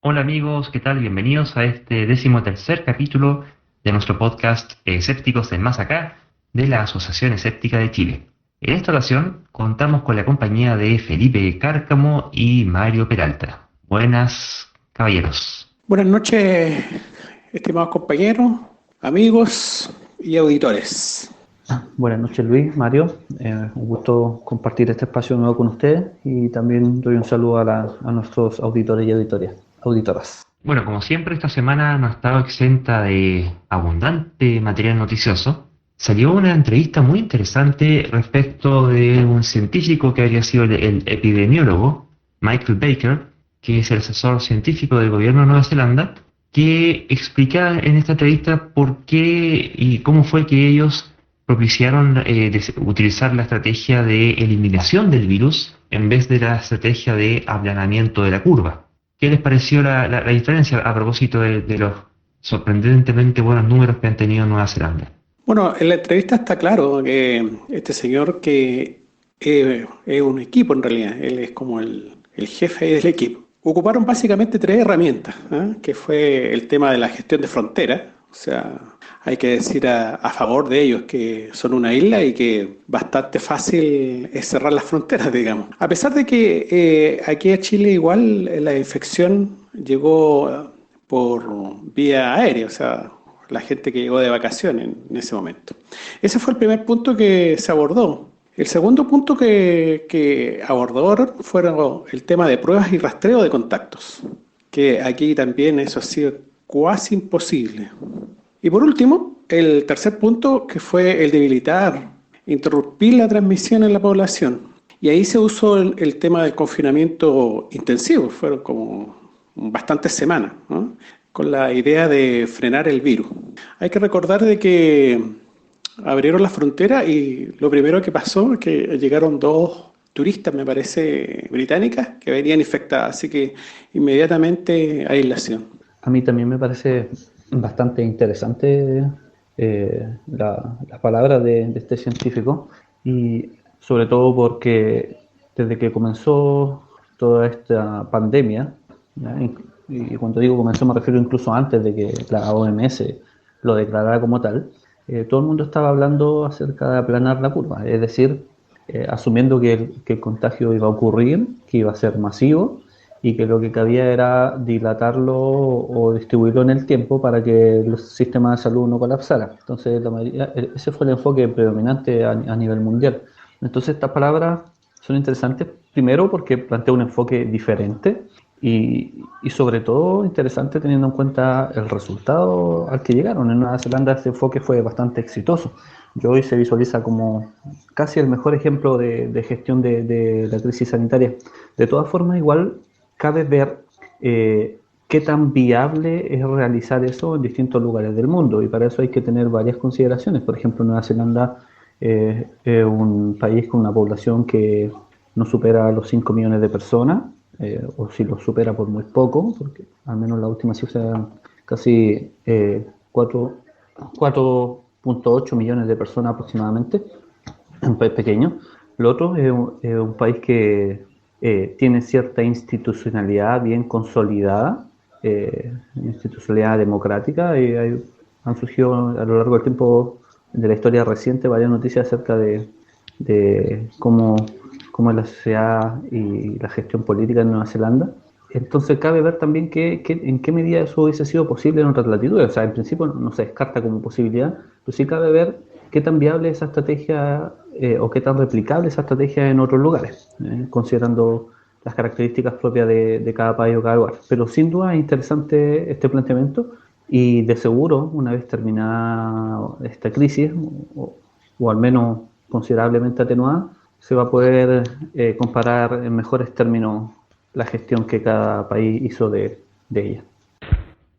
Hola amigos, ¿qué tal? Bienvenidos a este 13º capítulo de nuestro podcast Escépticos del Más Acá de la Asociación Escéptica de Chile. En esta ocasión contamos con la compañía de Felipe Cárcamo y Mario Peralta. Buenas, caballeros. Buenas noches, estimados compañeros, amigos y auditores. Buenas noches Luis, Mario, un gusto compartir este espacio nuevo con ustedes y también doy un saludo a nuestros auditores y auditoras. Bueno, como siempre, esta semana no ha estado exenta de abundante material noticioso. Salió una entrevista muy interesante respecto de un científico que habría sido el epidemiólogo, Michael Baker, que es el asesor científico del gobierno de Nueva Zelanda, que explica en esta entrevista por qué y cómo fue que ellos propiciaron utilizar la estrategia de eliminación del virus en vez de la estrategia de aplanamiento de la curva. ¿Qué les pareció la diferencia a propósito de los sorprendentemente buenos números que han tenido en Nueva Zelanda? Bueno, en la entrevista está claro que este señor que es un equipo en realidad, él es como el jefe del equipo. Ocuparon básicamente tres herramientas, ¿ah? Que fue el tema de la gestión de fronteras, o sea, hay que decir a favor de ellos que son una isla y que bastante fácil es cerrar las fronteras, digamos. A pesar de que aquí a Chile igual la infección llegó por vía aérea, o sea, la gente que llegó de vacaciones en ese momento. Ese fue el primer punto que se abordó. El segundo punto que abordaron fueron el tema de pruebas y rastreo de contactos, que aquí también eso ha sido casi imposible. Y por último, el tercer punto que fue el debilitar, interrumpir la transmisión en la población. Y ahí se usó el tema del confinamiento intensivo, fueron como bastantes semanas, ¿no? Con la idea de frenar el virus. Hay que recordar de que abrieron la frontera y lo primero que pasó es que llegaron dos turistas, me parece, británicas, que venían infectadas, así que inmediatamente aislación. A mí también me parece bastante interesante las palabras de este científico y sobre todo porque desde que comenzó toda esta pandemia, ¿ya? Y cuando digo comenzó me refiero incluso antes de que la OMS lo declarara como tal, todo el mundo estaba hablando acerca de aplanar la curva, es decir, asumiendo que el contagio iba a ocurrir, que iba a ser masivo y que lo que cabía era dilatarlo o distribuirlo en el tiempo para que el sistema de salud no colapsara. Entonces, ese fue el enfoque predominante a nivel mundial. Entonces, estas palabras son interesantes, primero porque plantea un enfoque diferente y sobre todo interesante teniendo en cuenta el resultado al que llegaron. En Nueva Zelanda ese enfoque fue bastante exitoso. Y hoy se visualiza como casi el mejor ejemplo de gestión de la crisis sanitaria. De todas formas, igual cabe ver qué tan viable es realizar eso en distintos lugares del mundo y para eso hay que tener varias consideraciones. Por ejemplo, Nueva Zelanda es un país con una población que no supera los 5 millones de personas, o si lo supera por muy poco, porque al menos la última cifra eran casi 4.8 millones de personas aproximadamente, un país pequeño. Lo otro es un país que tiene cierta institucionalidad bien consolidada, institucionalidad democrática, y han surgido a lo largo del tiempo de la historia reciente varias noticias acerca de cómo es la sociedad y la gestión política en Nueva Zelanda. Entonces cabe ver también en qué medida eso hubiese sido posible en otras latitudes. O sea, en principio no se descarta como posibilidad, pero sí cabe ver qué tan viable es esa estrategia o qué tan replicable esa estrategia en otros lugares, considerando las características propias de cada país o cada lugar. Pero sin duda es interesante este planteamiento y de seguro, una vez terminada esta crisis, o al menos considerablemente atenuada, se va a poder comparar en mejores términos la gestión que cada país hizo de ella.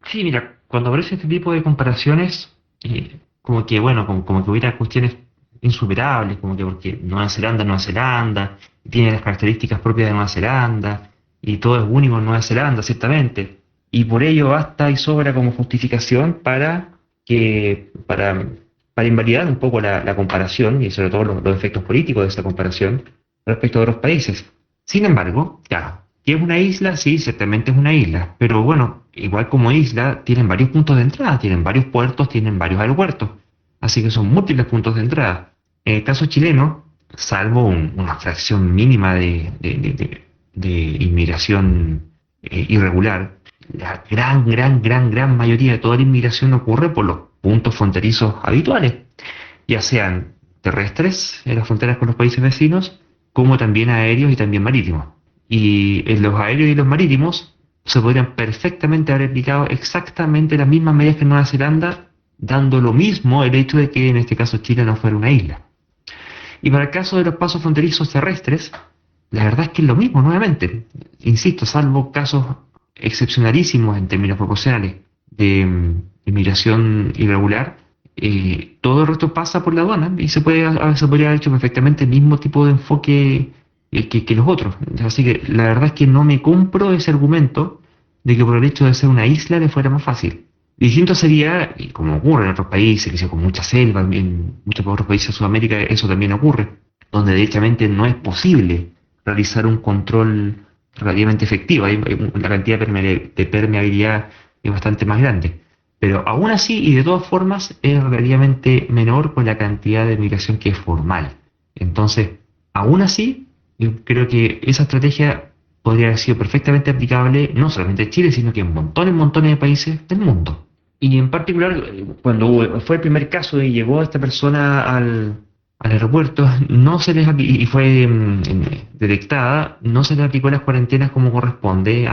Sí, mira, cuando aparece este tipo de comparaciones, como que, bueno, como que hubiera cuestiones insuperables, como que porque Nueva Zelanda, tiene las características propias de Nueva Zelanda, y todo es único en Nueva Zelanda, ciertamente. Y por ello basta y sobra como justificación para invalidar un poco la comparación y sobre todo los efectos políticos de esa comparación respecto a otros países. Sin embargo, claro, ¿Qué es una isla? Sí, ciertamente es una isla, pero bueno, igual como isla, tienen varios puntos de entrada, tienen varios puertos, tienen varios aeropuertos, así que son múltiples puntos de entrada. En el caso chileno, salvo una fracción mínima de inmigración irregular, la gran mayoría de toda la inmigración ocurre por los puntos fronterizos habituales, ya sean terrestres en las fronteras con los países vecinos, como también aéreos y también marítimos. Y en los aéreos y los marítimos se podrían perfectamente haber aplicado exactamente las mismas medidas que en Nueva Zelanda, dando lo mismo el hecho de que en este caso Chile no fuera una isla. Y para el caso de los pasos fronterizos terrestres, la verdad es que es lo mismo, nuevamente. Insisto, salvo casos excepcionalísimos en términos proporcionales de inmigración irregular, todo el resto pasa por la aduana y se podría haber hecho perfectamente el mismo tipo de enfoque que los otros. Así que la verdad es que no me compro ese argumento de que por el hecho de ser una isla le fuera más fácil. Distinto sería, y como ocurre en otros países, que sea con mucha selva, en muchos otros países de Sudamérica eso también ocurre, donde derechamente no es posible realizar un control relativamente efectivo. Hay una cantidad de permeabilidad es bastante más grande. Pero aún así, y de todas formas, es relativamente menor con la cantidad de migración que es formal. Entonces, aún así, yo creo que esa estrategia podría haber sido perfectamente aplicable no solamente en Chile, sino que en montones de países del mundo. Y en particular, cuando fue el primer caso y llegó esta persona al aeropuerto, no se les y fue detectada, no se les aplicó las cuarentenas como corresponde,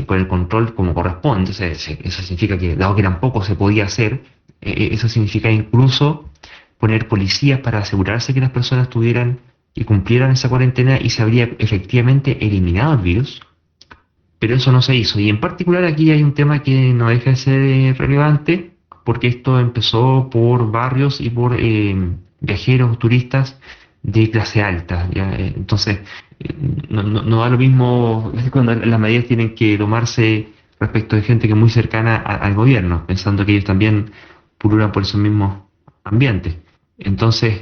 con el control como corresponde. Eso significa que, dado que tampoco se podía hacer, eso significa incluso poner policías para asegurarse que las personas tuvieran y cumplieran esa cuarentena y se habría efectivamente eliminado el virus, pero eso no se hizo. Y en particular aquí hay un tema que no deja de ser relevante, porque esto empezó por barrios y por viajeros, turistas de clase alta, ¿ya? Entonces, no da lo mismo cuando las medidas tienen que tomarse respecto de gente que es muy cercana al gobierno, pensando que ellos también pululan por esos mismos ambientes. Entonces,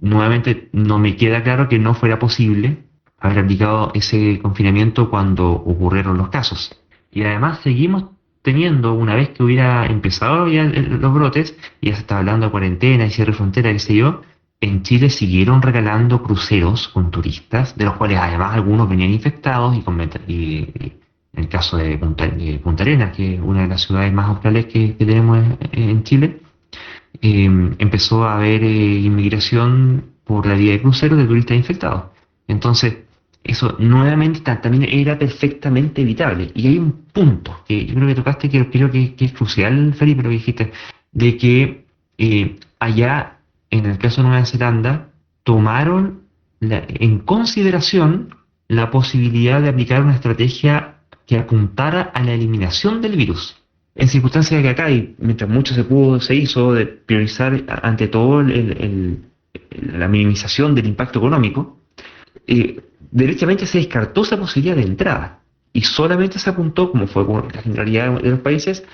nuevamente, no me queda claro que no fuera posible haber aplicado ese confinamiento cuando ocurrieron los casos. Y además seguimos teniendo, una vez que hubiera empezado ya los brotes, y ya se estaba hablando de cuarentena y cierre de frontera, qué sé yo, en Chile siguieron regalando cruceros con turistas, de los cuales además algunos venían infectados y en el caso de Punta Arenas, que es una de las ciudades más australes que tenemos en Chile, empezó a haber inmigración por la vía de cruceros de turistas infectados. Entonces, eso nuevamente también era perfectamente evitable. Y hay un punto que yo creo que tocaste, que creo que es crucial, Felipe, lo que dijiste, de que allá, en el caso de Nueva Zelanda, tomaron en consideración la posibilidad de aplicar una estrategia que apuntara a la eliminación del virus. En circunstancias que acá, y mientras mucho se hizo de priorizar ante todo la minimización del impacto económico, derechamente se descartó esa posibilidad de entrada y solamente se apuntó, como fue con la generalidad de los países,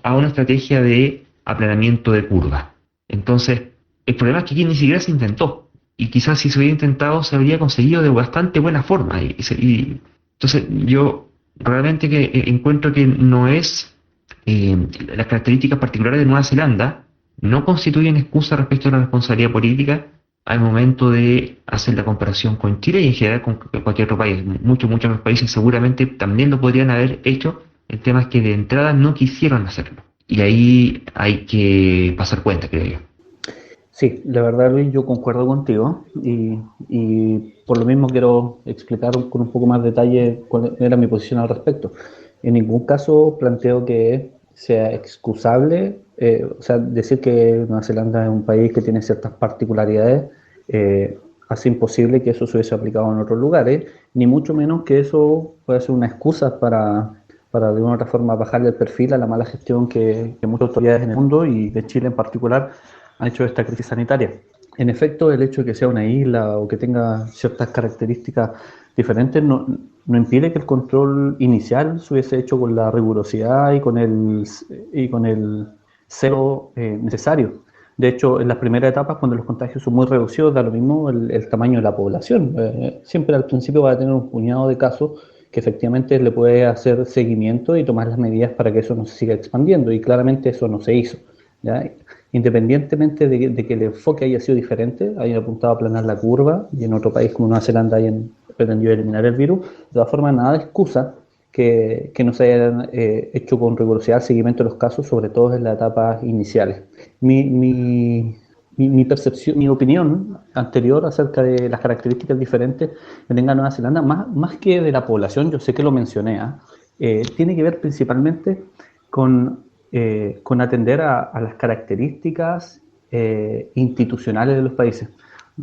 a una estrategia de aplanamiento de curva. Entonces, el problema es que aquí ni siquiera se intentó, y quizás si se hubiera intentado se habría conseguido de bastante buena forma. Entonces yo realmente que encuentro que no es las características particulares de Nueva Zelanda no constituyen excusa respecto a la responsabilidad política al momento de hacer la comparación con Chile y en general con cualquier otro país. Muchos otros países seguramente también lo podrían haber hecho. El tema es que de entrada no quisieron hacerlo. Y ahí hay que pasar cuenta, creo yo. Sí, la verdad, Luis, yo concuerdo contigo y por lo mismo quiero explicar con un poco más detalle cuál era mi posición al respecto. En ningún caso planteo que sea excusable, o sea, decir que Nueva Zelanda es un país que tiene ciertas particularidades hace imposible que eso se hubiese aplicado en otros lugares, ni mucho menos que eso pueda ser una excusa para de alguna otra forma bajarle el perfil a la mala gestión que muchas autoridades en el mundo y de Chile en particular han hecho de esta crisis sanitaria. En efecto, el hecho de que sea una isla o que tenga ciertas características diferentes no impide que el control inicial se hubiese hecho con la rigurosidad y con el celo necesario. De hecho, en las primeras etapas, cuando los contagios son muy reducidos, da lo mismo el tamaño de la población. Siempre al principio va a tener un puñado de casos que efectivamente le puede hacer seguimiento y tomar las medidas para que eso no se siga expandiendo, y claramente eso no se hizo, ¿ya? Independientemente de que el enfoque haya sido diferente, hayan apuntado a aplanar la curva, y en otro país como Nueva Zelanda hayan pretendido eliminar el virus, de todas formas nada de excusa que no se hayan hecho con rigurosidad el seguimiento de los casos, sobre todo en las etapas iniciales. Mi percepción, mi opinión anterior acerca de las características diferentes que tenga Nueva Zelanda, más que de la población, yo sé que lo mencioné, tiene que ver principalmente con atender a las características institucionales de los países,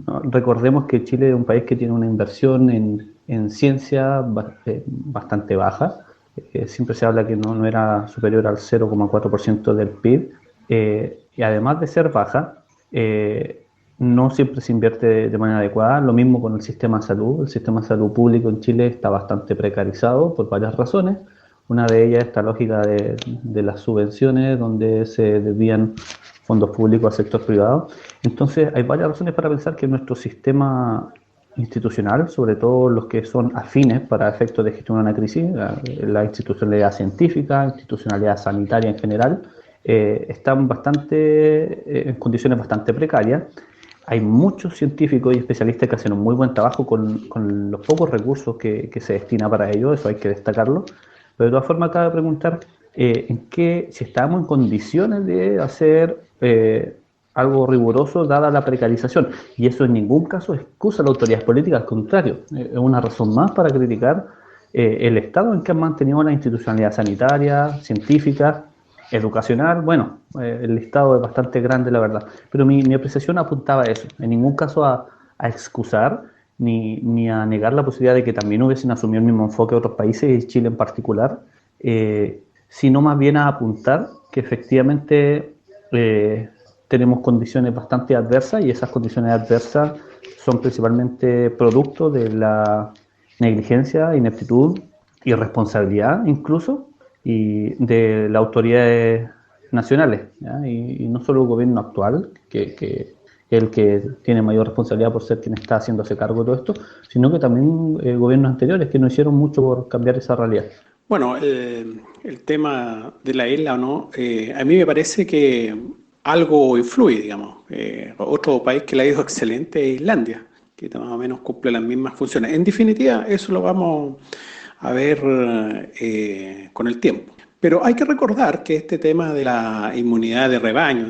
¿no? Recordemos que Chile es un país que tiene una inversión en ciencia bastante baja. Siempre se habla que no era superior al 0,4% del PIB, y además de ser baja, no siempre se invierte de manera adecuada. Lo mismo con el sistema de salud. El sistema de salud público en Chile está bastante precarizado por varias razones. Una de ellas es esta lógica de las subvenciones, donde se desvían fondos públicos al sector privado. Entonces hay varias razones para pensar que nuestro sistema institucional, sobre todo los que son afines para efectos de gestionar una crisis, la institucionalidad científica, institucionalidad sanitaria en general, están en condiciones bastante precarias. Hay muchos científicos y especialistas que hacen un muy buen trabajo con los pocos recursos que se destina para ello, eso hay que destacarlo. Pero de todas formas cabe preguntar si estamos en condiciones de hacer algo riguroso dada la precarización, y eso en ningún caso excusa a las autoridades políticas, al contrario, es una razón más para criticar el estado en que han mantenido la institucionalidad sanitaria, científica, educacional. Bueno, el listado es bastante grande, la verdad, pero mi apreciación apuntaba a eso, en ningún caso a excusar ni a negar la posibilidad de que también hubiesen asumido el mismo enfoque otros países, y Chile en particular, sino más bien a apuntar que efectivamente tenemos condiciones bastante adversas, y esas condiciones adversas son principalmente producto de la negligencia, ineptitud, irresponsabilidad incluso, y de las autoridades nacionales, ¿ya? Y no solo el gobierno actual, que es el que tiene mayor responsabilidad por ser quien está haciéndose cargo de todo esto, sino que también gobiernos anteriores que no hicieron mucho por cambiar esa realidad. Bueno, el tema de la isla o no, a mí me parece que algo influye, digamos. Otro país que le ha ido excelente es Islandia, que más o menos cumple las mismas funciones. En definitiva, eso lo vamos a ver con el tiempo. Pero hay que recordar que este tema de la inmunidad de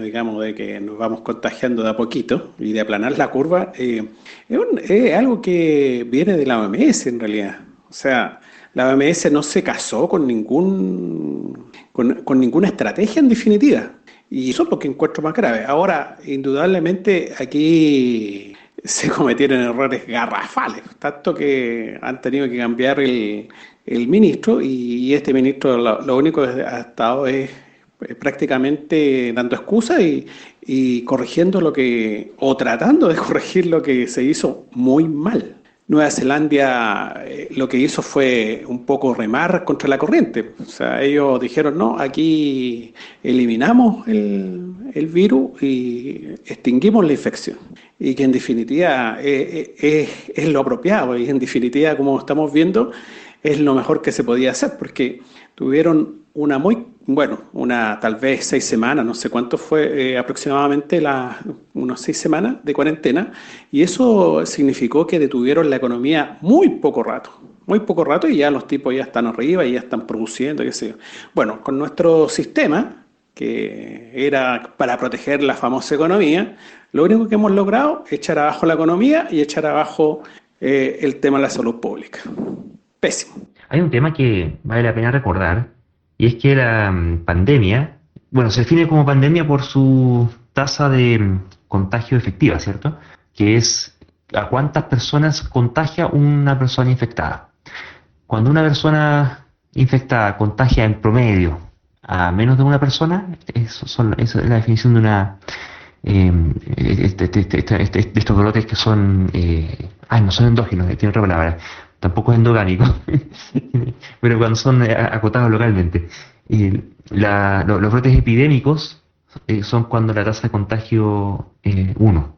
digamos, de que nos vamos contagiando de a poquito y de aplanar la curva, es algo que viene de la OMS en realidad. O sea, la OMS no se casó con ninguna estrategia en definitiva. Y eso es lo que encuentro más grave. Ahora, indudablemente, aquí se cometieron errores garrafales, tanto que han tenido que cambiar el ministro, y este ministro lo único que ha estado es prácticamente dando excusas y corrigiendo o tratando de corregir lo que se hizo muy mal. Nueva Zelanda lo que hizo fue un poco remar contra la corriente. O sea, ellos dijeron, no, aquí eliminamos el virus y extinguimos la infección. Y que en definitiva es lo apropiado, y en definitiva, como estamos viendo, es lo mejor que se podía hacer, porque tuvieron tal vez 6 semanas, no sé cuánto fue aproximadamente, unos 6 semanas de cuarentena, y eso significó que detuvieron la economía muy poco rato, y ya los tipos ya están arriba y ya están produciendo, qué sé yo. Bueno, con nuestro sistema, que era para proteger la famosa economía, lo único que hemos logrado es echar abajo la economía y echar abajo el tema de la salud pública. Pésimo. Hay un tema que vale la pena recordar, y es que la pandemia, bueno, se define como pandemia por su tasa de contagio efectiva, ¿cierto? Que es a cuántas personas contagia una persona infectada. Cuando una persona infectada contagia en promedio a menos de una persona, eso es la definición de estos brotes que son, no son endógenos, tiene otra palabra. Tampoco es endogámico, pero cuando son acotados localmente. Los brotes epidémicos son cuando la tasa de contagio es 1.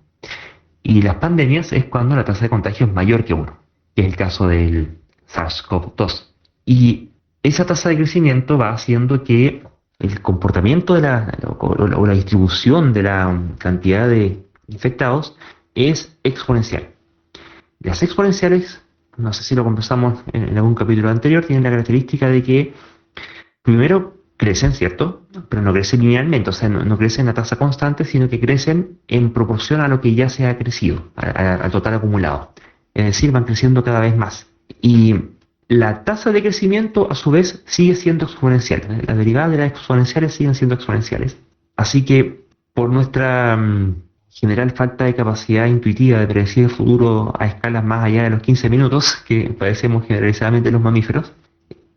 Y las pandemias es cuando la tasa de contagio es mayor que 1, que es el caso del SARS-CoV-2. Y esa tasa de crecimiento va haciendo que el comportamiento o la distribución de la cantidad de infectados es exponencial. Las exponenciales, no sé si lo conversamos en algún capítulo anterior, tienen la característica de que primero crecen, ¿cierto? Pero no crecen linealmente, o sea, no crecen a tasa constante, sino que crecen en proporción a lo que ya se ha crecido, al total acumulado. Es decir, van creciendo cada vez más. Y la tasa de crecimiento, a su vez, sigue siendo exponencial. Las derivadas de las exponenciales siguen siendo exponenciales. Así que, por nuestra general falta de capacidad intuitiva de predecir el futuro a escalas más allá de los 15 minutos, que padecemos generalizadamente los mamíferos,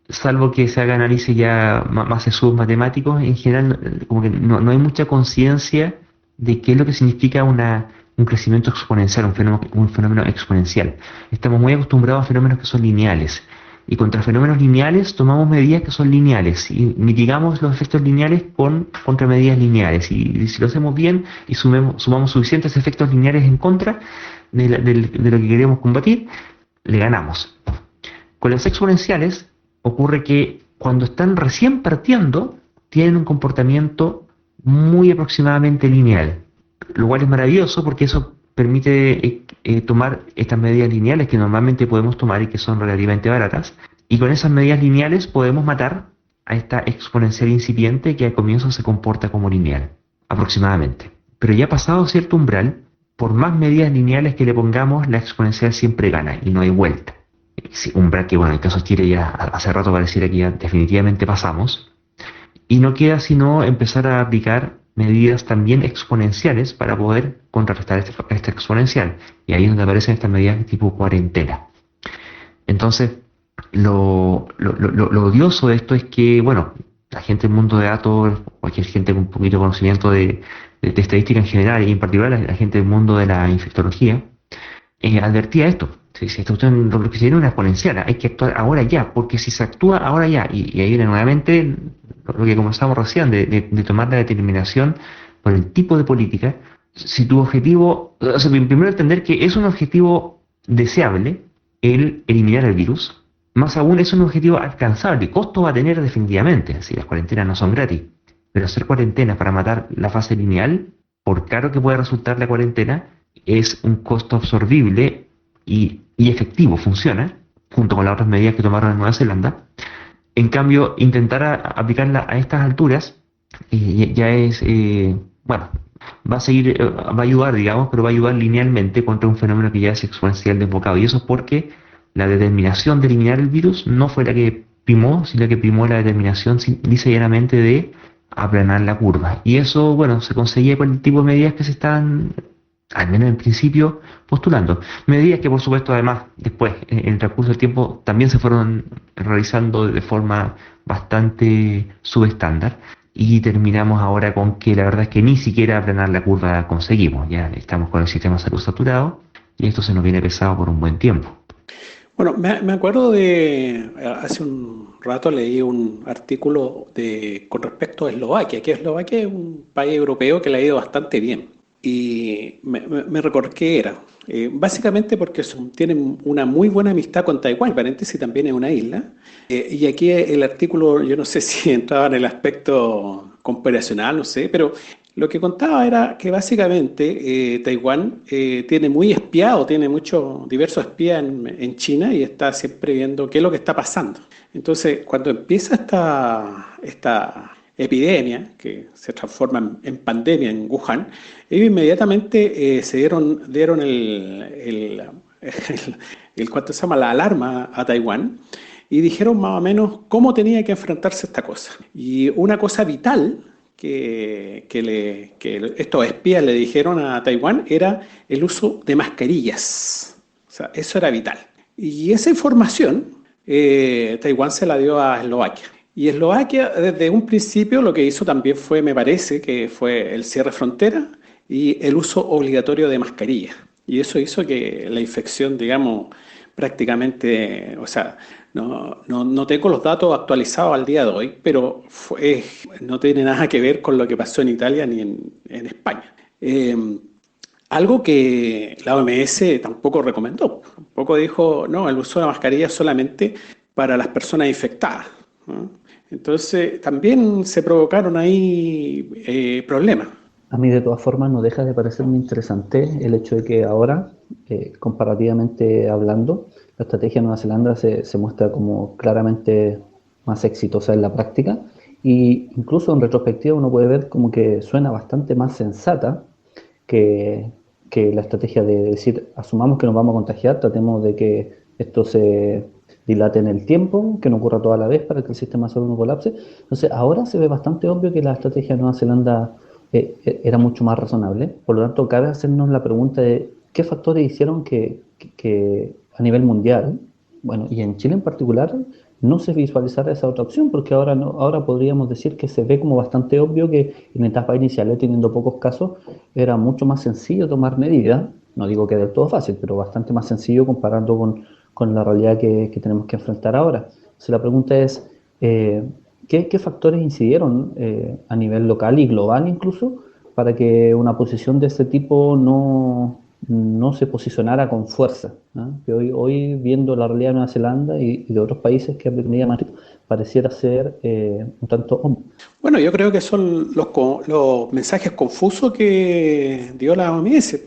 salvo que se haga análisis ya más sesudos matemáticos, en general como que no hay mucha conciencia de qué es lo que significa un crecimiento exponencial, un fenómeno exponencial. Estamos muy acostumbrados a fenómenos que son lineales. Y contra fenómenos lineales tomamos medidas que son lineales y mitigamos los efectos lineales con contramedidas lineales. Y si lo hacemos bien y sumamos suficientes efectos lineales en contra de lo que queremos combatir, le ganamos. Con las exponenciales ocurre que cuando están recién partiendo, tienen un comportamiento muy aproximadamente lineal, lo cual es maravilloso porque eso permite tomar estas medidas lineales que normalmente podemos tomar y que son relativamente baratas, y con esas medidas lineales podemos matar a esta exponencial incipiente que al comienzo se comporta como lineal, aproximadamente. Pero ya pasado cierto umbral, por más medidas lineales que le pongamos, la exponencial siempre gana y no hay vuelta. Sí, umbral que, bueno, en el caso de Chile ya hace rato pareciera que ya definitivamente pasamos, y no queda sino empezar a aplicar medidas también exponenciales para poder contrarrestar esta exponencial. Y ahí es donde aparecen estas medidas tipo cuarentena. Entonces, lo odioso de esto es que, bueno, la gente del mundo de datos, cualquier gente con un poquito de conocimiento de estadística en general, y en particular la gente del mundo de la infectología, advertía esto. Si esta cuestión lo que se viene es una exponencial, hay que actuar ahora ya, porque si se actúa ahora ya, y ahí viene nuevamente lo que conversamos recién, de tomar la determinación por el tipo de política, si tu objetivo, o sea, primero entender que es un objetivo deseable el eliminar el virus, más aún es un objetivo alcanzable, costo va a tener definitivamente, si las cuarentenas no son gratis, pero hacer cuarentenas para matar la fase lineal, por caro que pueda resultar la cuarentena, es un costo absorbible y efectivo, funciona, junto con las otras medidas que tomaron en Nueva Zelanda. En cambio, intentar aplicarla a estas alturas ya es, bueno, va a seguir, va a ayudar, digamos, pero va a ayudar linealmente contra un fenómeno que ya es exponencial desbocado. Y eso es porque la determinación de eliminar el virus no fue la que primó, sino la que primó la determinación lisa y llanamente de aplanar la curva. Y eso, bueno, se conseguía con el tipo de medidas que se están, al menos en principio, postulando. Medidas que, por supuesto, además, después, en el transcurso del tiempo, también se fueron realizando de forma bastante subestándar. Y terminamos ahora con que la verdad es que ni siquiera aplanar la curva conseguimos. Ya estamos con el sistema de salud saturado y esto se nos viene pesado por un buen tiempo. Bueno, me acuerdo de, hace un rato leí un artículo con respecto a Eslovaquia, que Eslovaquia es un país europeo que le ha ido bastante bien. Y me recordé que era, básicamente porque tienen una muy buena amistad con Taiwán, paréntesis también es una isla. Y aquí el artículo, yo no sé si entraba en el aspecto comparacional, no sé, pero lo que contaba era que básicamente Taiwán tiene muy espiado, tiene muchos diversos espías en China y está siempre viendo qué es lo que está pasando. Entonces, cuando empieza esta epidemia, que se transforma en pandemia en Wuhan, ellos inmediatamente dieron ¿cuánto se llama? La alarma a Taiwán y dijeron más o menos cómo tenía que enfrentarse esta cosa. Y una cosa vital que estos espías le dijeron a Taiwán era el uso de mascarillas. O sea, eso era vital. Y esa información Taiwán se la dio a Eslovaquia. Y Eslovaquia desde un principio lo que hizo también fue, me parece, que fue el cierre frontera y el uso obligatorio de mascarillas. Y eso hizo que la infección, digamos, prácticamente, o sea, no tengo los datos actualizados al día de hoy, pero no tiene nada que ver con lo que pasó en Italia ni en España. Algo que la OMS tampoco recomendó. Tampoco dijo, no, el uso de la mascarilla es solamente para las personas infectadas, ¿no? Entonces, también se provocaron ahí problemas. A mí de todas formas no deja de parecerme interesante el hecho de que ahora, comparativamente hablando, la estrategia de Nueva Zelanda se muestra como claramente más exitosa en la práctica, y incluso en retrospectiva uno puede ver como que suena bastante más sensata que, que la estrategia de decir, asumamos que nos vamos a contagiar, tratemos de que esto se dilate en el tiempo, que no ocurra toda la vez para que el sistema de salud no colapse. Entonces ahora se ve bastante obvio que la estrategia de Nueva Zelanda era mucho más razonable. Por lo tanto, cabe hacernos la pregunta de qué factores hicieron que a nivel mundial, bueno, y en Chile en particular, no se visualizara esa otra opción, porque ahora, ahora podríamos decir que se ve como bastante obvio que en etapas iniciales, teniendo pocos casos, era mucho más sencillo tomar medidas. No digo que del todo fácil, pero bastante más sencillo comparando con la realidad que tenemos que enfrentar ahora. Entonces la pregunta es, ¿qué factores incidieron a nivel local y global incluso para que una posición de este tipo no se posicionara con fuerza, ¿no? Que hoy viendo la realidad de Nueva Zelanda y de otros países que aprendía más, pareciera ser un tanto... Bueno, yo creo que son los mensajes confusos que dio la OMS,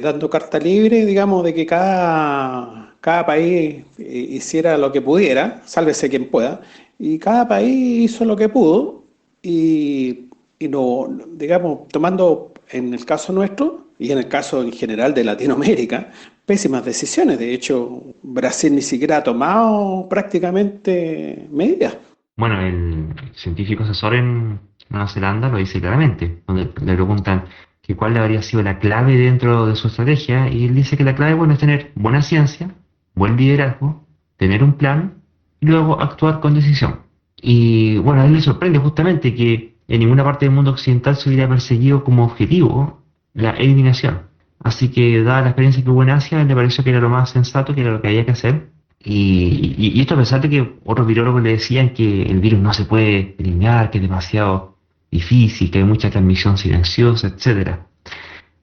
dando carta libre, digamos, de que cada país hiciera lo que pudiera, sálvese quien pueda, y cada país hizo lo que pudo, y no, digamos, tomando en el caso nuestro y en el caso en general de Latinoamérica, pésimas decisiones. De hecho, Brasil ni siquiera ha tomado prácticamente medidas. Bueno, el científico asesor en Nueva Zelanda lo dice claramente, donde le preguntan que cuál habría sido la clave dentro de su estrategia, y él dice que la clave, bueno, es tener buena ciencia, buen liderazgo, tener un plan y luego actuar con decisión. Y bueno, a él le sorprende justamente que en ninguna parte del mundo occidental se hubiera perseguido como objetivo la eliminación. Así que, dada la experiencia que hubo en Asia, le pareció que era lo más sensato, que era lo que había que hacer. Y esto a pesar de que otros virólogos le decían que el virus no se puede eliminar, que es demasiado difícil, que hay mucha transmisión silenciosa, etcétera.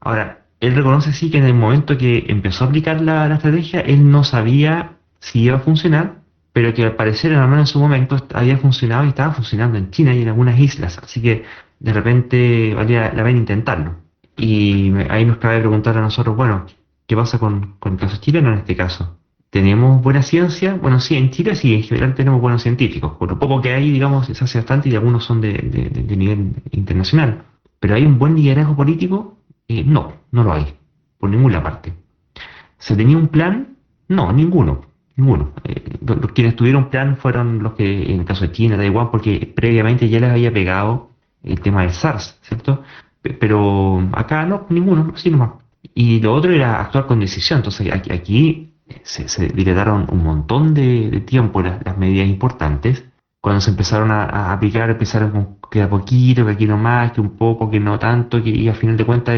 Ahora, él reconoce sí que en el momento que empezó a aplicar la estrategia, él no sabía si iba a funcionar, pero que al parecer, al menos en su momento, había funcionado y estaba funcionando en China y en algunas islas. Así que de repente valía la pena intentarlo. Y ahí nos cabe preguntar a nosotros, bueno, ¿qué pasa con el caso chileno en este caso? ¿Tenemos buena ciencia? Bueno, sí, en Chile sí, en general tenemos buenos científicos. Por lo poco que hay, digamos, se hace bastante y algunos son de nivel internacional. Pero ¿hay un buen liderazgo político? No lo hay, por ninguna parte. ¿Se tenía un plan? No, ninguno. Los quienes tuvieron plan fueron los que, en el caso de China, Taiwán, porque previamente ya les había pegado el tema del SARS, ¿cierto? Pero acá no, ninguno, así nomás. Y lo otro era actuar con decisión. Entonces aquí se dilataron un montón de tiempo las medidas importantes. Cuando se empezaron a aplicar, empezaron con que a poquito, que aquí no más, que un poco, que no tanto, y al final de cuentas,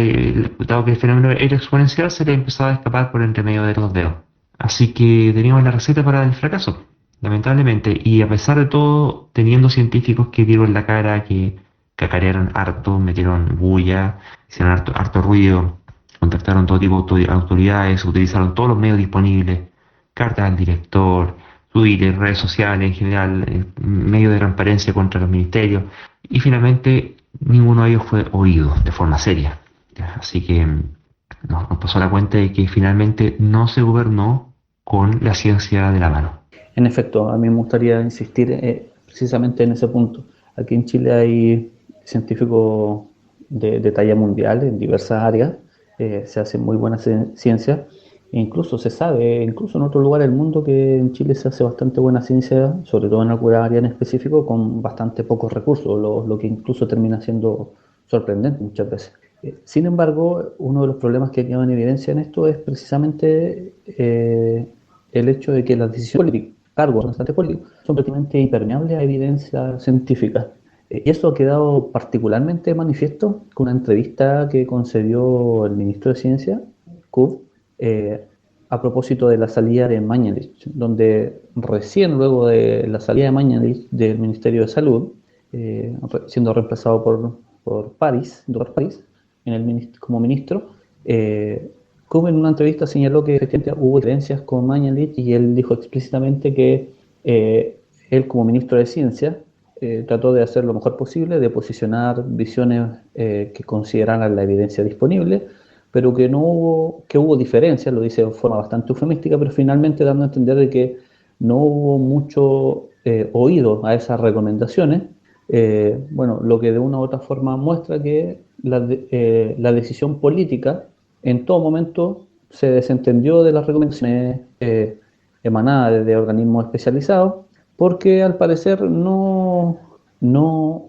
dado que el fenómeno era exponencial, se le empezaba a escapar por entre medio de los dedos. Así que teníamos la receta para el fracaso, lamentablemente. Y a pesar de todo, teniendo científicos que dieron la cara, que cacarearon harto, metieron bulla, hicieron harto ruido, contactaron todo tipo de autoridades, utilizaron todos los medios disponibles, cartas al director, Twitter, redes sociales en general, medios de transparencia contra los ministerios, y finalmente ninguno de ellos fue oído de forma seria. Así que nos pasó la cuenta de que finalmente no se gobernó con la ciencia de la mano. En efecto, a mí me gustaría insistir precisamente en ese punto. Aquí en Chile hay científicos de talla mundial en diversas áreas, se hace muy buena ciencia, e incluso se sabe, incluso en otros lugares del mundo, que en Chile se hace bastante buena ciencia, sobre todo en alguna área en específico, con bastante pocos recursos, lo que incluso termina siendo sorprendente muchas veces. Sin embargo, uno de los problemas que queda en evidencia en esto es precisamente el hecho de que las decisiones políticas, cargos representantes políticos, son prácticamente impermeables a evidencia científica. Y eso ha quedado particularmente manifiesto con una entrevista que concedió el ministro de Ciencia, Kub, a propósito de la salida de Mañalich, donde recién luego de la salida de Mañalich del Ministerio de Salud, siendo reemplazado por París, doctor París, como ministro, como en una entrevista señaló que efectivamente hubo diferencias con Mañalich y él dijo explícitamente que él como ministro de Ciencia trató de hacer lo mejor posible, de posicionar visiones que consideraran la evidencia disponible, pero que hubo diferencias, lo dice de forma bastante eufemística, pero finalmente dando a entender de que no hubo mucho oído a esas recomendaciones. Bueno, lo que de una u otra forma muestra que la decisión política en todo momento se desentendió de las recomendaciones emanadas desde organismos especializados, porque al parecer no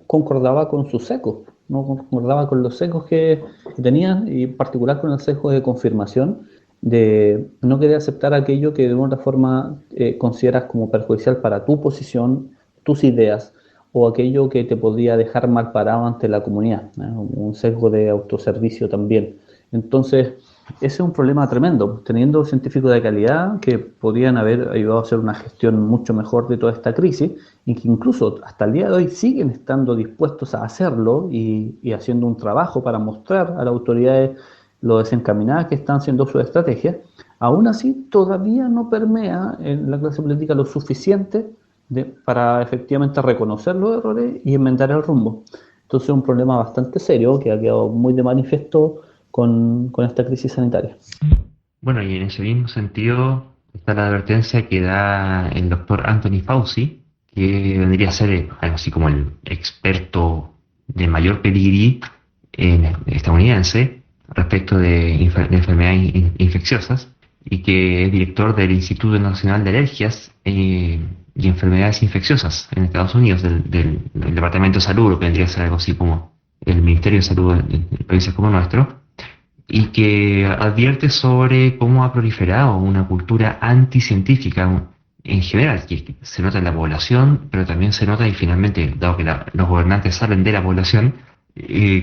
concordaba con sus ecos, no concordaba con los ecos que tenían, y en particular con el sesgo de confirmación, de no querer aceptar aquello que de una forma consideras como perjudicial para tu posición, tus ideas, o aquello que te podría dejar mal parado ante la comunidad, un sesgo de autoservicio también. Entonces, ese es un problema tremendo, teniendo científicos de calidad que podrían haber ayudado a hacer una gestión mucho mejor de toda esta crisis, y que incluso hasta el día de hoy siguen estando dispuestos a hacerlo y haciendo un trabajo para mostrar a las autoridades lo desencaminadas que están siendo sus estrategias. Aún así todavía no permea en la clase política lo suficiente para efectivamente reconocer los errores y enmendar el rumbo. Entonces es un problema bastante serio que ha quedado muy de manifiesto con esta crisis sanitaria. Bueno, y en ese mismo sentido está la advertencia que da el doctor Anthony Fauci, que vendría a ser algo así como el experto de mayor pedigrí estadounidense respecto de enfermedades infecciosas, y que es director del Instituto Nacional de Alergias y Enfermedades Infecciosas en Estados Unidos, del Departamento de Salud, lo que vendría a ser algo así como el Ministerio de Salud en países como el nuestro, y que advierte sobre cómo ha proliferado una cultura anticientífica en general, que se nota en la población, pero también se nota, y finalmente, dado que los gobernantes salen de la población,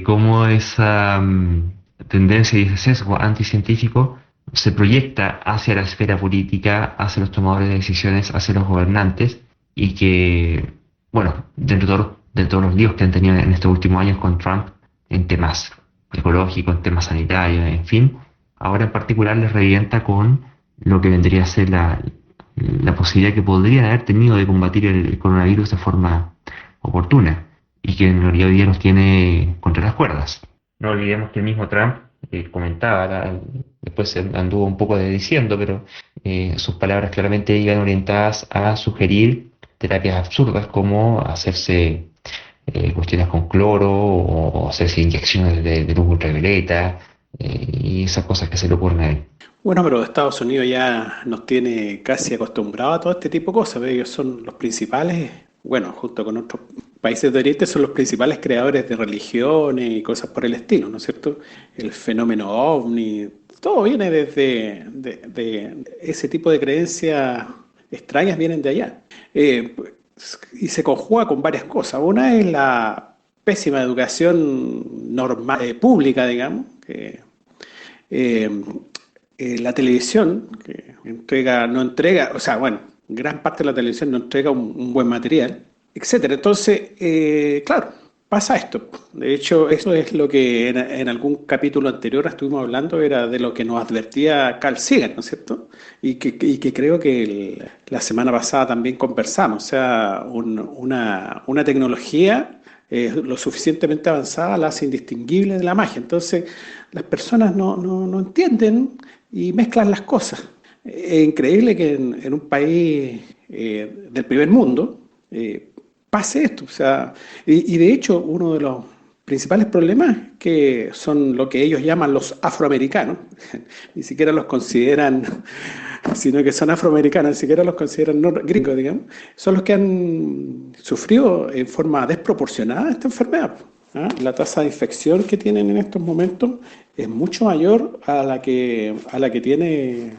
cómo esa tendencia y ese sesgo anticientífico se proyecta hacia la esfera política, hacia los tomadores de decisiones, hacia los gobernantes, y que, bueno, dentro de todos los líos que han tenido en estos últimos años con Trump en temas ecológicos, en temas sanitarios, en fin, ahora en particular les revienta con lo que vendría a ser la posibilidad que podrían haber tenido de combatir el coronavirus de forma oportuna, y que en realidad hoy día los tiene contra las cuerdas. No olvidemos que el mismo Trump comentaba, después anduvo un poco diciendo, pero sus palabras claramente iban orientadas a sugerir terapias absurdas como hacerse cuestiones con cloro o hacerse inyecciones de luz ultravioleta y esas cosas que se le ocurren a él. Bueno, pero Estados Unidos ya nos tiene casi acostumbrados a todo este tipo de cosas. Ellos son los principales, bueno, junto con otros países de Oriente, son los principales creadores de religiones y cosas por el estilo, ¿no es cierto? El fenómeno ovni, todo viene de ese tipo de creencias extrañas, vienen de allá. Y se conjuga con varias cosas. Una es la pésima educación normal, pública, digamos, que la televisión que no entrega, o sea, bueno, gran parte de la televisión no entrega un buen material, etcétera. Entonces, claro, pasa esto. De hecho, eso es lo que en algún capítulo anterior estuvimos hablando, era de lo que nos advertía Carl Sagan, ¿no es cierto? Y que creo que la semana pasada también conversamos. O sea, una tecnología lo suficientemente avanzada la hace indistinguible de la magia. Entonces, las personas no entienden y mezclan las cosas. Es increíble que en un país del primer mundo pase esto. O sea, y de hecho, uno de los principales problemas que son lo que ellos llaman los afroamericanos, ni siquiera los consideran, sino que son afroamericanos, ni siquiera los consideran gringos, digamos, son los que han sufrido en forma desproporcionada esta enfermedad. ¿Ah? La tasa de infección que tienen en estos momentos es mucho mayor a la que tiene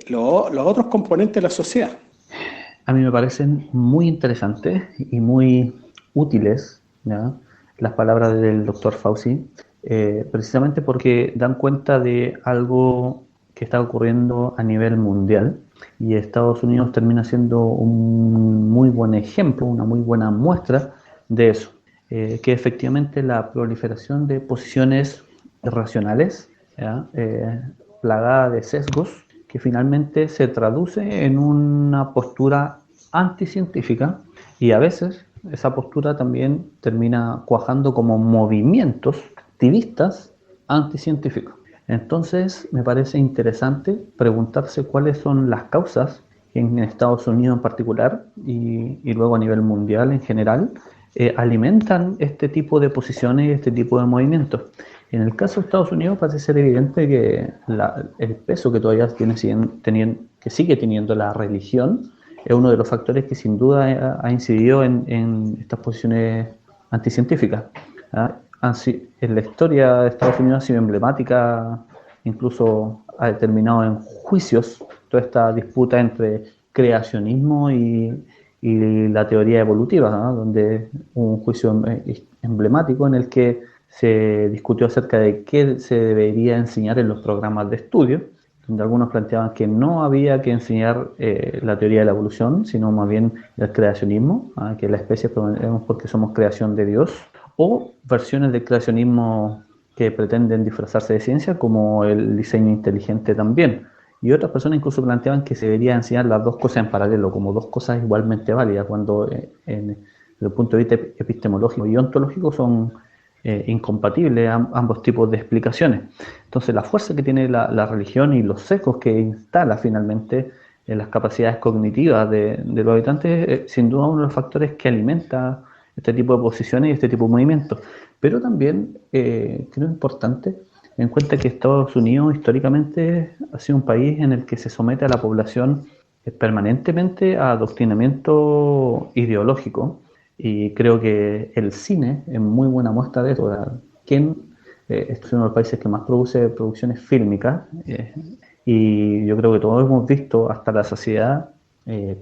los otros componentes de la sociedad. A mí me parecen muy interesantes y muy útiles, ¿ya?, las palabras del doctor Fauci, precisamente porque dan cuenta de algo que está ocurriendo a nivel mundial, y Estados Unidos termina siendo un muy buen ejemplo, una muy buena muestra de eso, que efectivamente la proliferación de posiciones irracionales, ¿ya? Plagada de sesgos, que finalmente se traduce en una postura anticientífica, y a veces esa postura también termina cuajando como movimientos activistas anticientíficos. Entonces me parece interesante preguntarse cuáles son las causas en Estados Unidos en particular y luego a nivel mundial en general alimentan este tipo de posiciones y este tipo de movimientos. En el caso de Estados Unidos parece ser evidente que el peso que todavía que sigue teniendo la religión es uno de los factores que sin duda ha incidido en estas posiciones anticientíficas. ¿Ah? En la historia de Estados Unidos ha sido emblemática, incluso ha determinado en juicios toda esta disputa entre creacionismo y la teoría evolutiva, ¿no? Donde hubo un juicio emblemático en el que se discutió acerca de qué se debería enseñar en los programas de estudio, donde algunos planteaban que no había que enseñar la teoría de la evolución, sino más bien el creacionismo, que la especie provenimos porque somos creación de Dios, o versiones del creacionismo que pretenden disfrazarse de ciencia, como el diseño inteligente también. Y otras personas incluso planteaban que se debería enseñar las dos cosas en paralelo, como dos cosas igualmente válidas, cuando desde el punto de vista epistemológico y ontológico son incompatibles ambos tipos de explicaciones. Entonces la fuerza que tiene la religión y los sesgos que instala finalmente en las capacidades cognitivas de los habitantes, sin duda uno de los factores que alimenta este tipo de posiciones y este tipo de movimientos. Pero también creo importante en cuenta que Estados Unidos históricamente ha sido un país en el que se somete a la población permanentemente a adoctrinamiento ideológico, y creo que el cine es muy buena muestra de eso. Este es uno de los países que más produce producciones fílmicas, y yo creo que todos hemos visto hasta la saciedad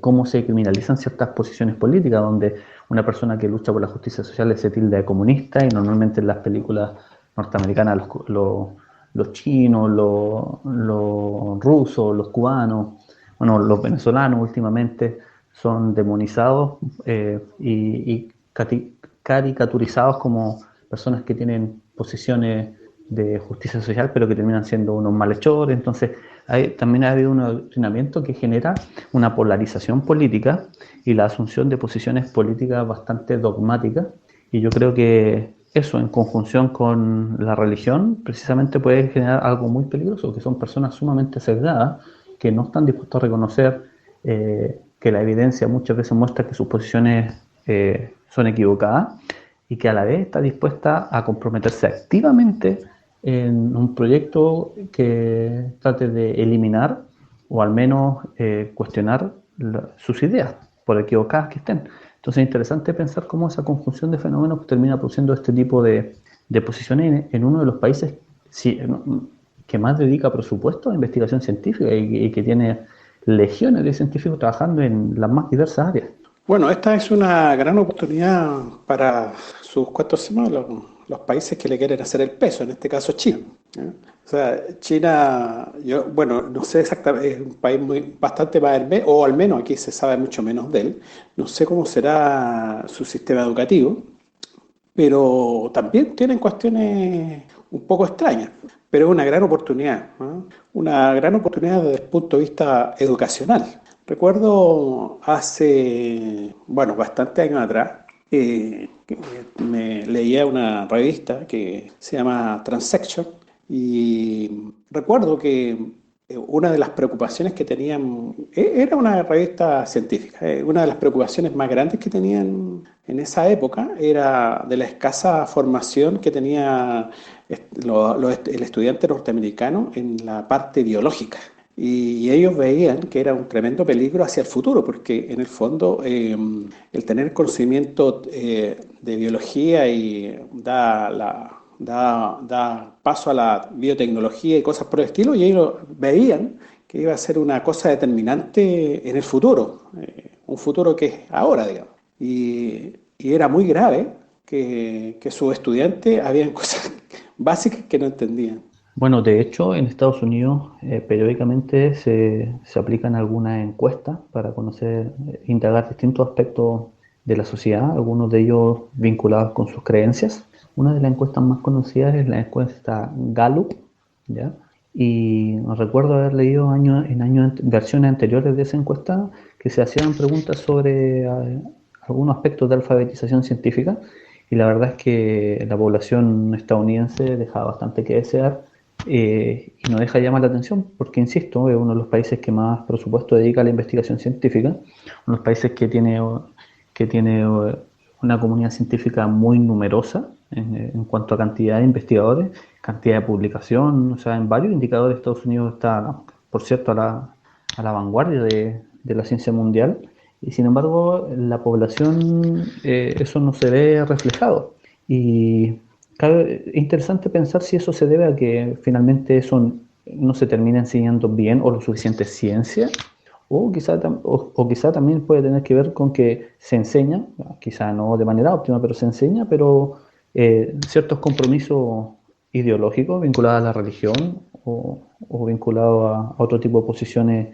cómo se criminalizan ciertas posiciones políticas, donde una persona que lucha por la justicia social se tilda de comunista, y normalmente en las películas norteamericanas los chinos, los rusos, los cubanos, bueno, los venezolanos últimamente son demonizados y caricaturizados como personas que tienen posiciones de justicia social, pero que terminan siendo unos malhechores. Entonces, también ha habido un adoctrinamiento que genera una polarización política y la asunción de posiciones políticas bastante dogmáticas. Y yo creo que eso, en conjunción con la religión, precisamente puede generar algo muy peligroso, que son personas sumamente sesgadas, que no están dispuestas a reconocer que la evidencia muchas veces muestra que sus posiciones son equivocadas, y que a la vez está dispuesta a comprometerse activamente en un proyecto que trate de eliminar o al menos cuestionar sus ideas, por equivocadas que estén. Entonces es interesante pensar cómo esa conjunción de fenómenos termina produciendo este tipo de posiciones en uno de los países que más dedica presupuesto a investigación científica y que tiene legiones de científicos trabajando en las más diversas áreas. Bueno, esta es una gran oportunidad para sus los países que le quieren hacer el peso, en este caso China. O sea, China, bueno, no sé exactamente, es un país bastante más o al menos aquí se sabe mucho menos de él. No sé cómo será su sistema educativo, pero también tienen cuestiones un poco extrañas. Pero es una gran oportunidad, ¿no? Una gran oportunidad desde el punto de vista educacional. Recuerdo hace, bueno, bastante años atrás, que me leía una revista que se llama Transection, y recuerdo que una de las preocupaciones que tenían, era una revista científica, una de las preocupaciones más grandes que tenían en esa época era de la escasa formación que tenía el estudiante norteamericano en la parte biológica. Y ellos veían que era un tremendo peligro hacia el futuro, porque en el fondo el tener conocimiento de biología y da paso a la biotecnología y cosas por el estilo, y ellos veían que iba a ser una cosa determinante en el futuro, un futuro que es ahora, digamos. Y era muy grave que sus estudiantes habían cosas básicas que no entendían. Bueno, de hecho, en Estados Unidos periódicamente se aplican algunas encuestas para conocer, indagar distintos aspectos de la sociedad, algunos de ellos vinculados con sus creencias. Una de las encuestas más conocidas es la encuesta Gallup, ¿ya? Y recuerdo haber leído versiones anteriores de esa encuesta que se hacían preguntas sobre algunos aspectos de alfabetización científica, y la verdad es que la población estadounidense deja bastante que desear, y no deja de llamar la atención porque, insisto, es uno de los países que más presupuesto dedica a la investigación científica, uno de los países que tiene una comunidad científica muy numerosa en cuanto a cantidad de investigadores, cantidad de publicación. O sea, en varios indicadores Estados Unidos está, por cierto, a la vanguardia de la ciencia mundial, y sin embargo en la población eso no se ve reflejado. Y es interesante pensar si eso se debe a que finalmente eso no se termina enseñando bien o lo suficiente ciencia, o quizá también puede tener que ver con que se enseña, quizá no de manera óptima, pero se enseña, pero ciertos compromisos ideológicos vinculados a la religión o vinculados a otro tipo de posiciones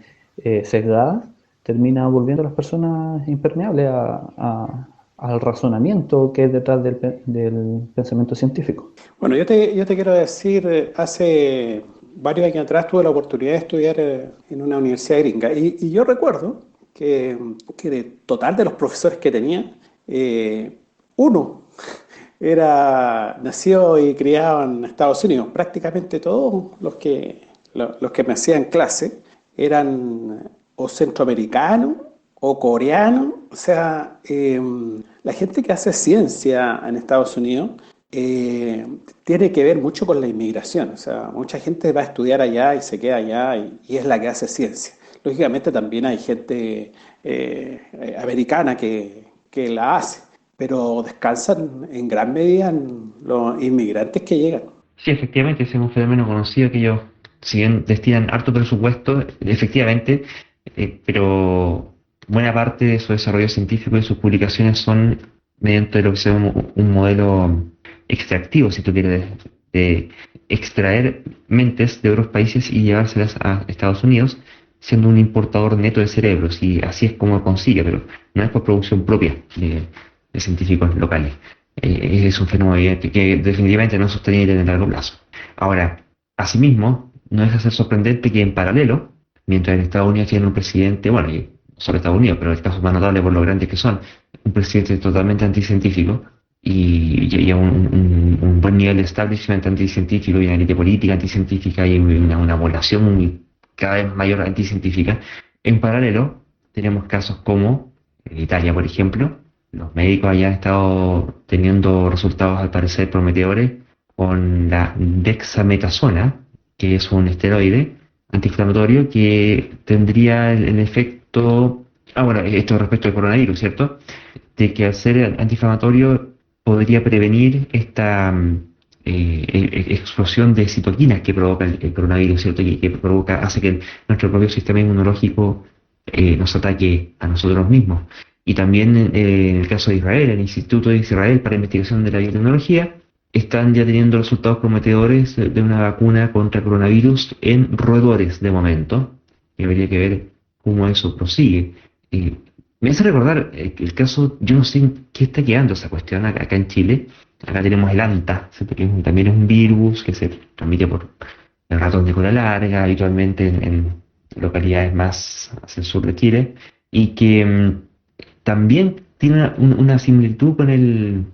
sesgadas, termina volviendo a las personas impermeables al razonamiento que es detrás del pensamiento científico. Bueno, yo te quiero decir, hace varios años atrás tuve la oportunidad de estudiar en una universidad gringa y yo recuerdo que de total de los profesores que tenía, uno era nacido y criado en Estados Unidos. Prácticamente todos los que me hacían clase eran o centroamericanos o coreanos. O sea, la gente que hace ciencia en Estados Unidos tiene que ver mucho con la inmigración. O sea, mucha gente va a estudiar allá y se queda allá y es la que hace ciencia. Lógicamente también hay gente americana que la hace, pero descansan en gran medida en los inmigrantes que llegan. Sí, efectivamente, ese es un fenómeno conocido que ellos, si bien destinan harto presupuesto, efectivamente, pero buena parte de su desarrollo científico y sus publicaciones son mediante lo que se llama un modelo extractivo, si tú quieres, de extraer mentes de otros países y llevárselas a Estados Unidos, siendo un importador neto de cerebros, y así es como consigue, pero no es por producción propia de científicos locales. Es un fenómeno evidente que definitivamente no es sostenible en el largo plazo. Ahora, asimismo, no deja de ser sorprendente que en paralelo, mientras en Estados Unidos tiene un presidente, bueno, y no solo Estados Unidos, pero el caso más notable por lo grandes que son, un presidente totalmente anticientífico y un buen nivel de establishment anticientífico y una élite política anticientífica y una población cada vez mayor anticientífica, en paralelo tenemos casos como en Italia, por ejemplo. Los médicos allá han estado teniendo resultados al parecer prometedores con la dexametasona, que es un esteroide antiinflamatorio que tendría el efecto, bueno, esto respecto al coronavirus, ¿cierto? De que al ser antiinflamatorio podría prevenir esta explosión de citoquinas que provoca el coronavirus, ¿cierto? Que provoca, hace que nuestro propio sistema inmunológico nos ataque a nosotros mismos. Y también en el caso de Israel, el Instituto de Israel para Investigación de la Biotecnología, están ya teniendo resultados prometedores de una vacuna contra coronavirus en roedores de momento. Y habría que ver cómo eso prosigue. Me hace recordar el caso, yo no sé en qué está quedando esa cuestión acá en Chile. Acá tenemos el ANTA, ¿cierto? Que también es un virus que se transmite por el ratón de cola larga, habitualmente en localidades más hacia el sur de Chile, y que también tiene una similitud con el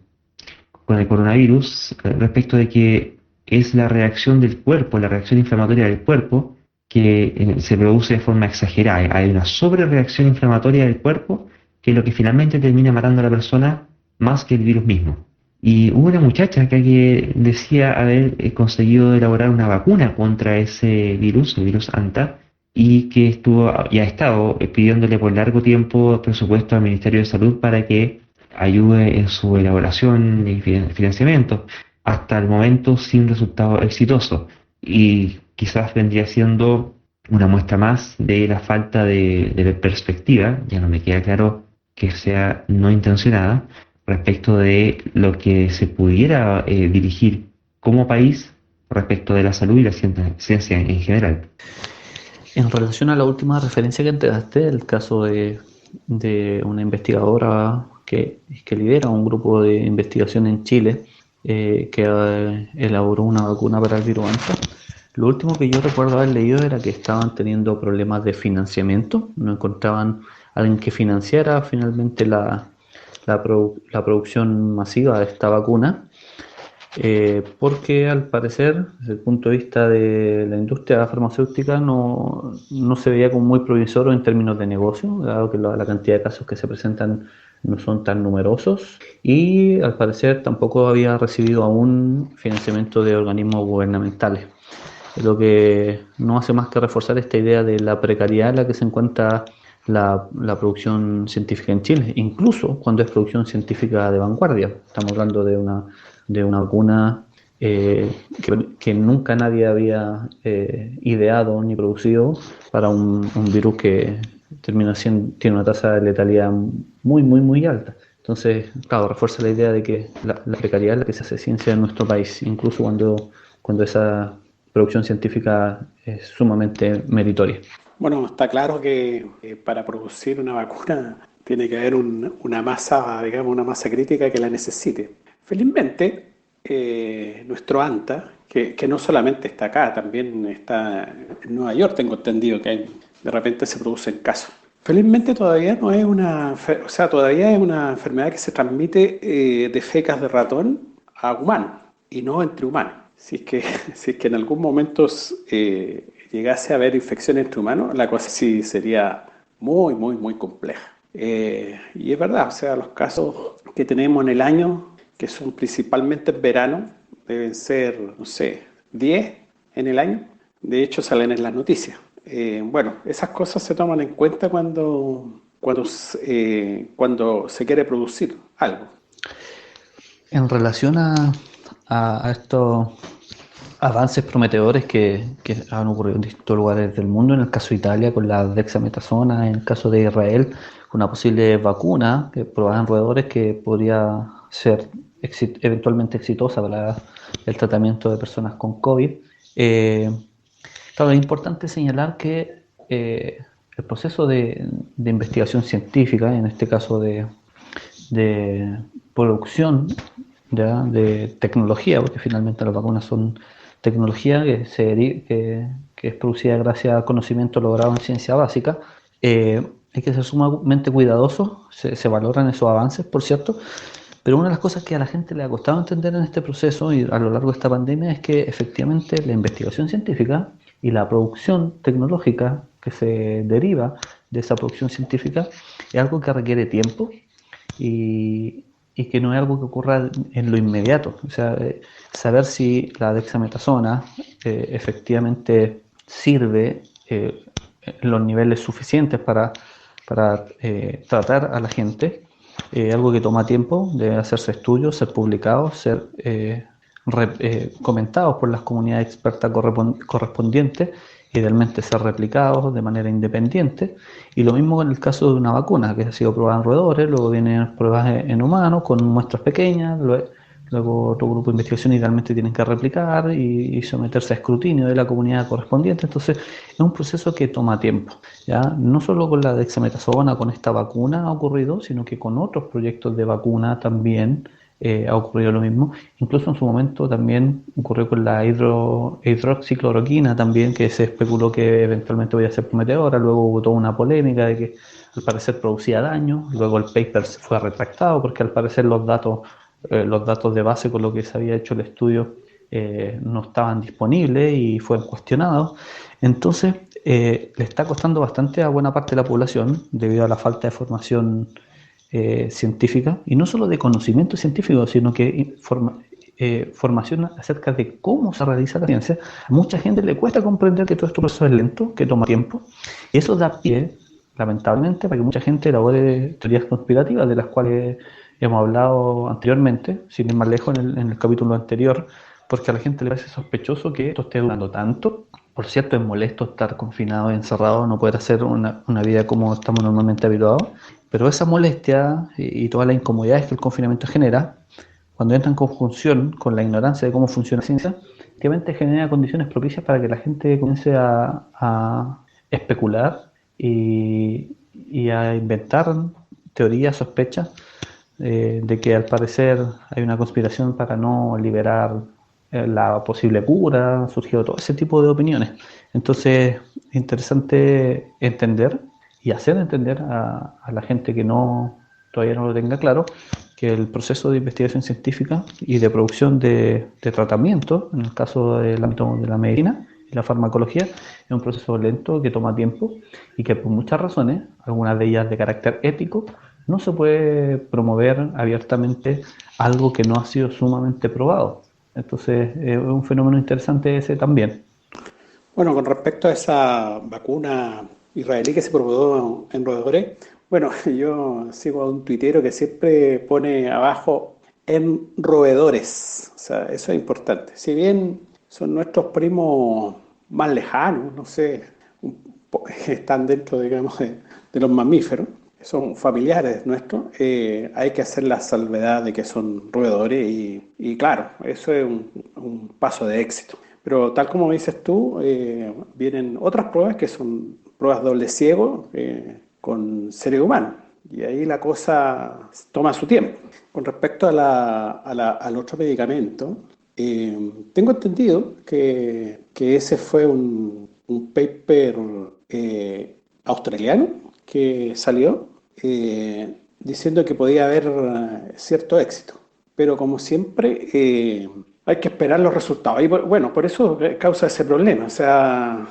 coronavirus respecto de que es la reacción del cuerpo, la reacción inflamatoria del cuerpo que se produce de forma exagerada. Hay una sobrereacción inflamatoria del cuerpo que es lo que finalmente termina matando a la persona más que el virus mismo. Y hubo una muchacha acá que decía haber conseguido elaborar una vacuna contra ese virus, el virus ANTA, y que estuvo y ha estado pidiéndole por largo tiempo presupuesto al Ministerio de Salud para que ayude en su elaboración y financiamiento, hasta el momento sin resultado exitoso. Y quizás vendría siendo una muestra más de la falta de perspectiva, ya no me queda claro que sea no intencionada, respecto de lo que se pudiera dirigir como país respecto de la salud y la ciencia en general. En relación a la última referencia que entregaste, el caso de una investigadora que lidera un grupo de investigación en Chile, que elaboró una vacuna para el virus ANTA. Lo último que yo recuerdo haber leído era que estaban teniendo problemas de financiamiento, no encontraban alguien que financiara finalmente la producción masiva de esta vacuna, porque al parecer, desde el punto de vista de la industria farmacéutica, no se veía como muy provisorio en términos de negocio, dado que la cantidad de casos que se presentan no son tan numerosos, y al parecer tampoco había recibido aún financiamiento de organismos gubernamentales, lo que no hace más que reforzar esta idea de la precariedad en la que se encuentra la producción científica en Chile, incluso cuando es producción científica de vanguardia. Estamos hablando de una vacuna que nunca nadie había ideado ni producido para un virus que tiene una tasa de letalidad muy, muy, muy alta. Entonces, claro, refuerza la idea de que la precariedad es la que se hace ciencia en nuestro país, incluso cuando esa producción científica es sumamente meritoria. Bueno, está claro que para producir una vacuna tiene que haber una masa, digamos, una masa crítica que la necesite. Felizmente, nuestro ANTA, que no solamente está acá, también está en Nueva York, tengo entendido que de repente se producen casos. Felizmente todavía no es todavía es una enfermedad que se transmite de fecas de ratón a humanos y no entre humanos. Si es que en algún momento llegase a haber infección entre humanos, la cosa sí sería muy, muy, muy compleja. Y es verdad, o sea, los casos que tenemos en el año, que son principalmente en verano, deben ser, no sé, 10 en el año. De hecho, salen en las noticias. Bueno, esas cosas se toman en cuenta cuando se quiere producir algo. En relación a estos avances prometedores que han ocurrido en distintos lugares del mundo, en el caso de Italia con la dexametasona, en el caso de Israel con una posible vacuna probada en roedores que podría ser eventualmente exitosa para el tratamiento de personas con COVID. Claro, es importante señalar que el proceso de investigación científica, en este caso de producción de tecnología, porque finalmente las vacunas son tecnología que es producida gracias a conocimiento logrado en ciencia básica, hay que ser sumamente cuidadosos, se valoran esos avances, por cierto, pero una de las cosas que a la gente le ha costado entender en este proceso y a lo largo de esta pandemia es que efectivamente la investigación científica y la producción tecnológica que se deriva de esa producción científica es algo que requiere tiempo y que no es algo que ocurra en lo inmediato. O sea, saber si la dexametasona efectivamente sirve en los niveles suficientes para tratar a la gente, algo que toma tiempo, debe hacerse estudios, ser publicados, ser comentados por las comunidades expertas correspondientes, idealmente ser replicados de manera independiente, y lo mismo en el caso de una vacuna que ha sido probada en roedores, luego vienen pruebas en humanos con muestras pequeñas, luego otro grupo de investigación idealmente tienen que replicar y someterse a escrutinio de la comunidad correspondiente. Entonces es un proceso que toma tiempo, ¿ya? No solo con la dexametasona, con esta vacuna ha ocurrido, sino que con otros proyectos de vacuna también ha ocurrido lo mismo. Incluso en su momento también ocurrió con la hidroxicloroquina también, que se especuló que eventualmente podía ser prometedora. Luego hubo toda una polémica de que al parecer producía daño. Luego el paper se fue retractado porque al parecer los datos de base con lo que se había hecho el estudio no estaban disponibles y fueron cuestionados. Entonces le está costando bastante a buena parte de la población debido a la falta de formación científica, y no solo de conocimiento científico, sino que formación acerca de cómo se realiza la ciencia. A mucha gente le cuesta comprender que todo este proceso es lento, que toma tiempo, y eso da pie, lamentablemente, para que mucha gente elabore teorías conspirativas, de las cuales hemos hablado anteriormente, sin ir más lejos en el capítulo anterior, porque a la gente le parece sospechoso que esto esté durando tanto. Por cierto, es molesto estar confinado y encerrado, no poder hacer una vida como estamos normalmente habituados, pero esa molestia y todas las incomodidades que el confinamiento genera, cuando entra en conjunción con la ignorancia de cómo funciona la ciencia, efectivamente genera condiciones propicias para que la gente comience a especular y a inventar teorías, sospechas de que al parecer hay una conspiración para no liberar la posible cura, ha surgido todo ese tipo de opiniones. Entonces, es interesante entender y hacer entender a la gente que todavía no lo tenga claro, que el proceso de investigación científica y de producción de tratamiento, en el caso del ámbito de la medicina y la farmacología, es un proceso lento que toma tiempo y que por muchas razones, algunas de ellas de carácter ético, no se puede promover abiertamente algo que no ha sido sumamente probado. Entonces, es un fenómeno interesante ese también. Bueno, con respecto a esa vacuna israelí que se probó en roedores, bueno, yo sigo a un tuitero que siempre pone abajo en roedores, o sea, eso es importante. Si bien son nuestros primos más lejanos, no sé, están dentro, digamos, de los mamíferos, son familiares nuestros, hay que hacer la salvedad de que son roedores y claro, eso es un paso de éxito. Pero tal como dices tú, vienen otras pruebas que son pruebas doble ciego con seres humanos. Y ahí la cosa toma su tiempo. Con respecto al otro medicamento, tengo entendido que ese fue un paper australiano que salió diciendo que podía haber cierto éxito. Pero como siempre, hay que esperar los resultados. Y bueno, por eso causa ese problema. O sea,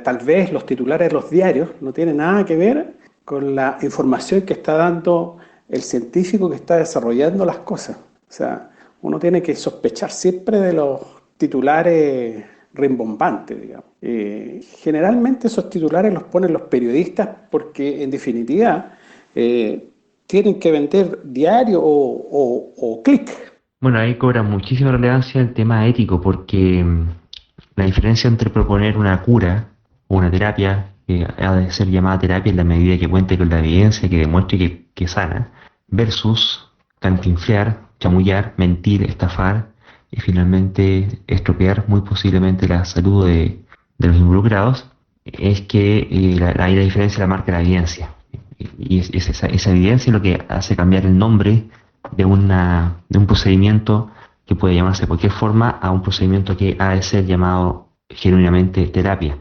tal vez los titulares de los diarios no tienen nada que ver con la información que está dando el científico que está desarrollando las cosas. O sea, uno tiene que sospechar siempre de los titulares rimbombantes, digamos. Generalmente esos titulares los ponen los periodistas porque, en definitiva, tienen que vender diario o clic. Bueno, ahí cobra muchísima relevancia el tema ético, porque la diferencia entre proponer una cura o una terapia, que ha de ser llamada terapia en la medida que cuente con la evidencia que demuestre que sana, versus cantinflear, chamullar, mentir, estafar y finalmente estropear muy posiblemente la salud de los involucrados, es que la diferencia la marca la evidencia. Y es esa evidencia lo que hace cambiar el nombre de un procedimiento que puede llamarse de cualquier forma a un procedimiento que ha de ser llamado genuinamente terapia.